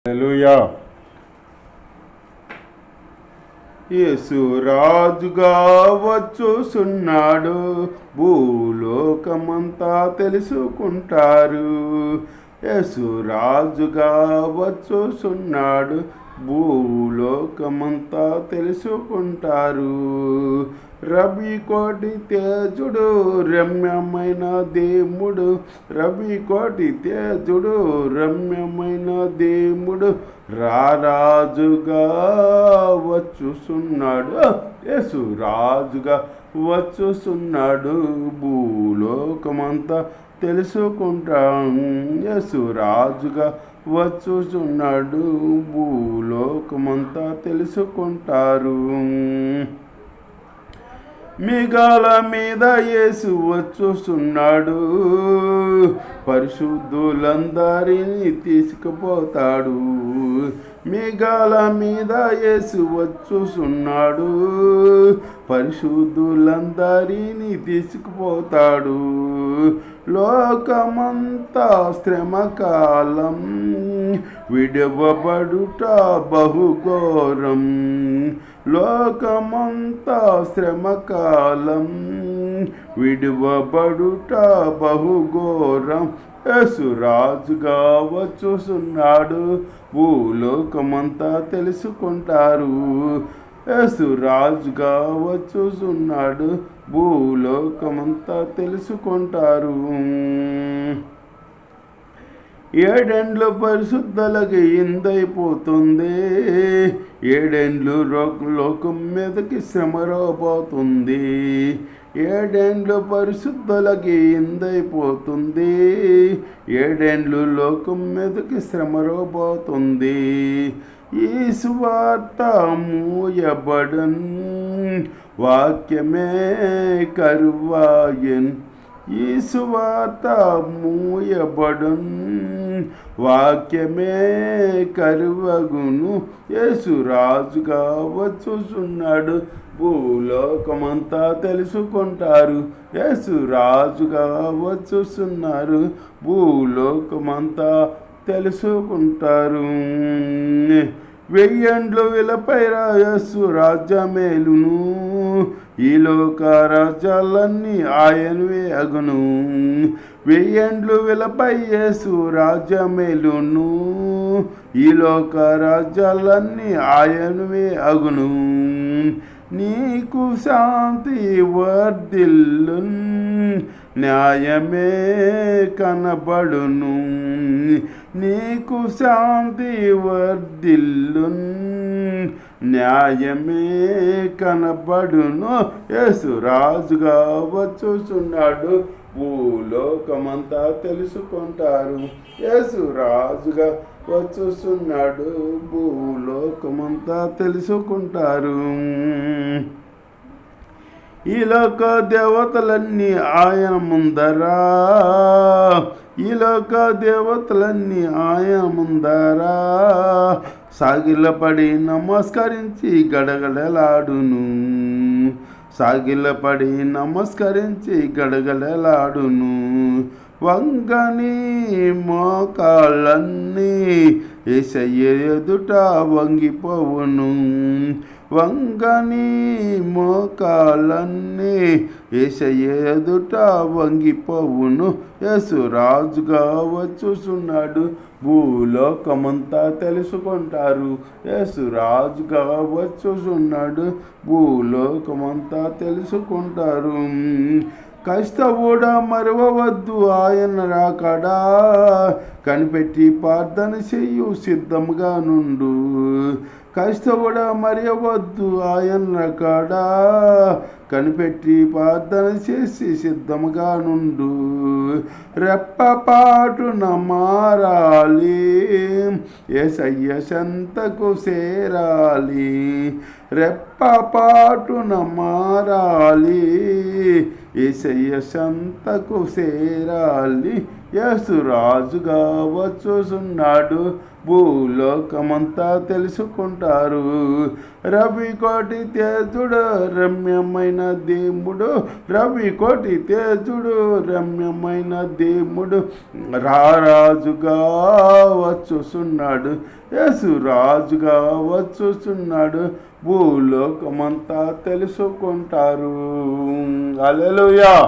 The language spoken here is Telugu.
హల్లెలూయా. యేసు రాజుగా వచ్చుచున్నాడు, భూలోకమంతా తెలుసుకుంటారు. యేసు రాజుగా వచ్చుచున్నాడు, భూలోకమంతా తెలుసుకుంటారు. రవి కోటి తేజుడు, రమ్యమైన దేవుడు, రవి కోటి తేజుడు, రమ్యమైన దేవుడు, రారాజుగా వచ్చుచున్నాడు. యేసు రాజుగా వచ్చుచున్నాడు, భూలోకమంతా తెలుసుకుంటాం. యేసు రాజుగా వచ్చుచున్నాడు, భూలోకమంతా తెలుసుకుంటారు. మేఘాల మీద యేసు వచ్చుచున్నాడు, పరిశుద్ధులందరినీ తీసుకుపోతాడు. మేఘాల మీద యేసు వచ్చుచున్నాడు, పరిశుద్ధులందరినీ తీసుకుపోతాడు. లోకమంతా శ్రమకాలం, విడవబడుట బహుఘోరం. లోకమంతా శ్రమకాలం, విడువబడుట బహుఘోరం. యేసు రాజుగా వచ్చుచున్నాడు, భూలోకమంతా తెలుసుకుంటారు. యేసు రాజుగా వచ్చుచున్నాడు, భూలోకమంతా తెలుసుకుంటారు. ఏడేండ్లు పరిశుద్ధులకి ఇందైపోతుంది, ఏడేండ్లు లోకం మీదకి శ్రమ రాబోతుంది. ఏడేండ్లు పరిశుద్ధులకి ఇందైపోతుంది, ఏడేండ్లు లోకం మీదకి శ్రమ రాబోతుంది. ఈ సువార్త మూయబడన్, వాక్యమే కరువాయన్. ఈ సువార్త మూయబడున్, వాక్యమే కరువగును. యేసు రాజుగా వచ్చుచున్నాడు, భూలోకమంతా తెలుసుకుంటారు. యేసు రాజుగా వచ్చుచున్నారు, భూలోకమంతా తెలుసుకుంటారు. వెయ్యేండ్లు విలపైరా యేసు రాజ్యమేలును, ఈ లోక రాజ్యాలన్నీ ఆయనవే అగును. వెయ్యేండ్లు విలపై యేసు రాజ్యమేలును, ఈ లోక రాజ్యాలన్నీ ఆయనవే అగును. నీకు శాంతి వర్ధిల్లున్, న్యాయమే కనబడును. నీకు శాంతి వర్ధిల్లున్, న్యాయమే కనబడును. యేసు రాజుగా వచ్చుచున్నాడు, భూలోకమంతా తెలుసుకుంటారు. యేసు రాజుగా వచ్చుచున్నాడు, భూలోకమంతా తెలుసుకుంటారు. ఈ లోక దేవతలన్నీ ఆయన ముందరా, ఈ లోక దేవతలన్నీ ఆయన ముందరా సాగిలపడి నమస్కరించి గడగడలాడును. సాగిలపడి నమస్కరించి గడగడలాడును. వంగని మోకాళ్ళన్నీ యేసయ్య ఎదుట వంగిపోవును. వంగని మోకాళ్ళన్నీ యేసయ్య ఎదుట వంగిపోవును. యేసు రాజుగా వచ్చుచున్నాడు, భూలోకమంతా తెలుసుకుంటారు. యేసు రాజుగా వచ్చుచున్నాడు, భూలోకమంతా తెలుసుకుంటారు. కష్టపూడ మరవవద్దు ఆయన రాకడా, కనిపెట్టి ప్రార్థన చెయ్యు సిద్ధంగా నుండు. కష్టపడ మరవద్దు ఆయన రాకడా, కనిపెట్టి ప్రార్థన చేసి సిద్ధంగా నుండు. రెప్పపాటున మారాలి, యేసయ్య చెంతకు చేరాలి. రెప్పపాటున మారాలి, యేసయ్య చెంతకు చేరాలి. యేసు రాజుగా వచ్చుచున్నాడు, భూలోకమంతా తెలుసుకుంటారు. రవి కోటి తేజుడు రమ్యమైన దేవుడు, రవి కోటి తేజుడు రమ్యమైన దేవుడు రారాజుగా వచ్చుచున్నాడు, యేసు రాజుగా వచ్చుచున్నాడు, భూలోకమంతా తెలుసుకుంటారు. హల్లెలూయా.